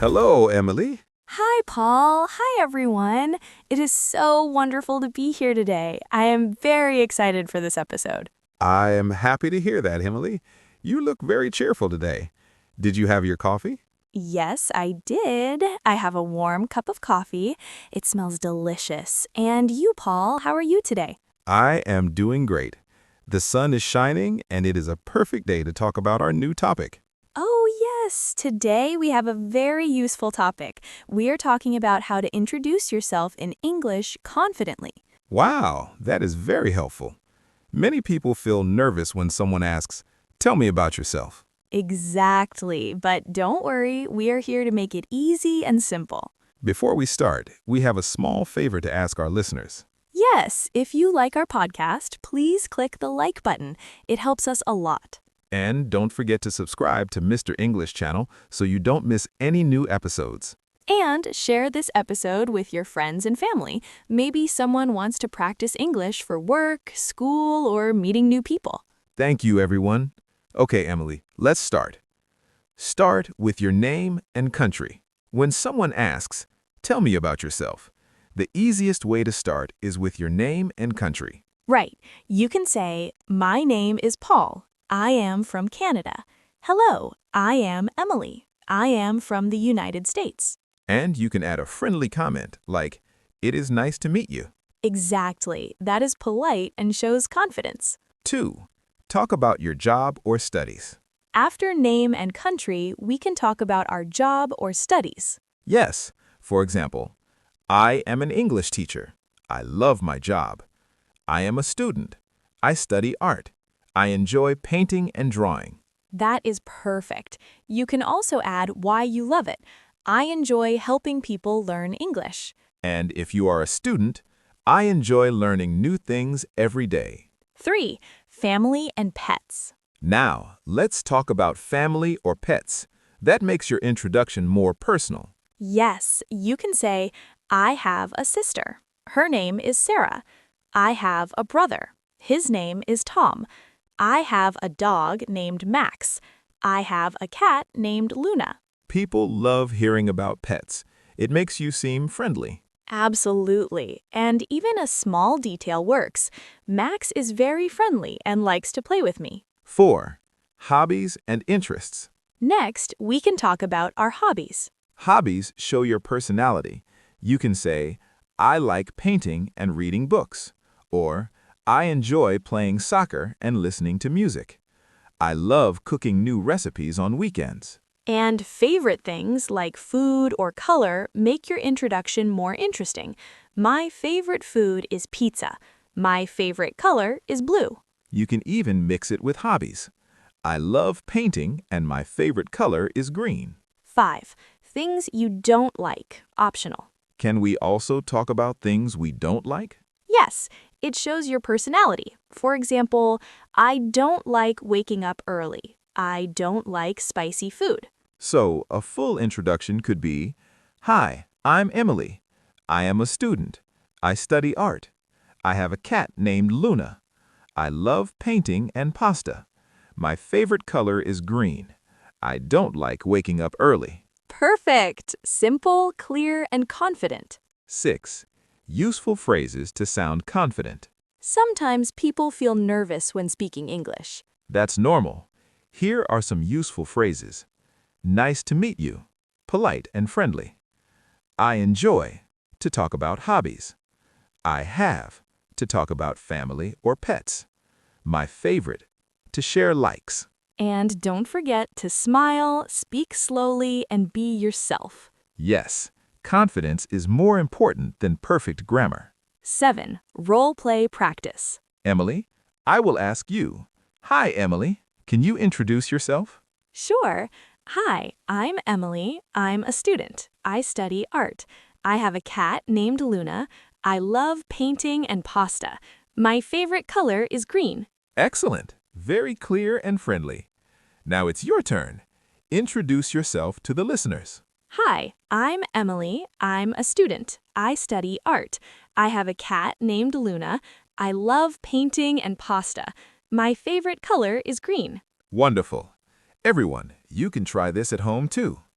Hello, Emily. Hi, Paul. Hi, everyone. It is so wonderful to be here today. I am very excited for this episode. I am happy to hear that, Emily. You look very cheerful today. Did you have your coffee? Yes, I did. I have a warm cup of coffee. It smells delicious. And you, Paul, how are you today? I am doing great. The sun is shining, and it is a perfect day to talk about our new topic. Oh, yes. Today we have a very useful topic. We are talking about how to introduce yourself in English confidently. Wow, that is very helpful. Many people feel nervous when someone asks, "Tell me about yourself." Exactly. But don't worry, we are here to make it easy and simple. Before we start, we have a small favor to ask our listeners. Yes, if you like our podcast, please click the like button. It helps us a lot. And don't forget to subscribe to Mr. English channel so you don't miss any new episodes. And share this episode with your friends and family. Maybe someone wants to practice English for work, school, or meeting new people. Thank you, everyone. Okay, Emily, let's start. Start with your name and country. When someone asks, "Tell me about yourself," the easiest way to start is with your name and country. Right. You can say, "My name is Paul. I am from Canada. Hello, I am Emily. I am from the United States." And you can add a friendly comment like, "It is nice to meet you." Exactly. That is polite and shows confidence. 2. Talk about your job or studies. After name and country, we can talk about our job or studies. Yes, for example, I am an English teacher. I love my job. I am a student. I study art. I enjoy painting and drawing. That is perfect. You can also add why you love it. I enjoy helping people learn English. And if you are a student, I enjoy learning new things every day. 3. Family and pets. Now, let's talk about family or pets. That makes your introduction more personal. Yes, you can say, I have a sister. Her name is Sarah. I have a brother. His name is Tom. I have a dog named Max. I have a cat named Luna. People love hearing about pets. It makes you seem friendly. Absolutely. And even a small detail works. Max is very friendly and likes to play with me. 4. Hobbies and interests. Next, we can talk about our hobbies. Hobbies show your personality. You can say, "I like painting and reading books," or "I enjoy playing soccer and listening to music." "I love cooking new recipes on weekends." And favorite things like food or color make your introduction more interesting. My favorite food is pizza. My favorite color is blue. You can even mix it with hobbies. "I love painting and my favorite color is green." 5. Things you don't like, optional. Can we also talk about things we don't like? Yes, it shows your personality. For example, I don't like waking up early. I don't like spicy food. So, a full introduction could be, "Hi, I'm Emily. I am a student. I study art. I have a cat named Luna. I love painting and pasta. My favorite color is green. I don't like waking up early." Perfect! Simple, clear, and confident. 6. Useful phrases to sound confident. Sometimes people feel nervous when speaking English. That's normal. Here are some useful phrases. Nice to meet you. Polite and friendly. I enjoy, to talk about hobbies. I have, to talk about family or pets. My favorite, to share likes. And don't forget to smile, speak slowly, and be yourself. Yes, confidence is more important than perfect grammar. 7. Role play practice. Emily, I will ask you. Hi, Emily. Can you introduce yourself? Sure. Hi, I'm Emily. I'm a student. I study art. I have a cat named Luna. I love painting and pasta. My favorite color is green. Excellent. Very clear and friendly. Now it's your turn. Introduce yourself to the listeners. Hi, I'm Emily. I'm a student. I study art. I have a cat named Luna. I love painting and pasta. My favorite color is green. Wonderful. Everyone, you can try this at home too.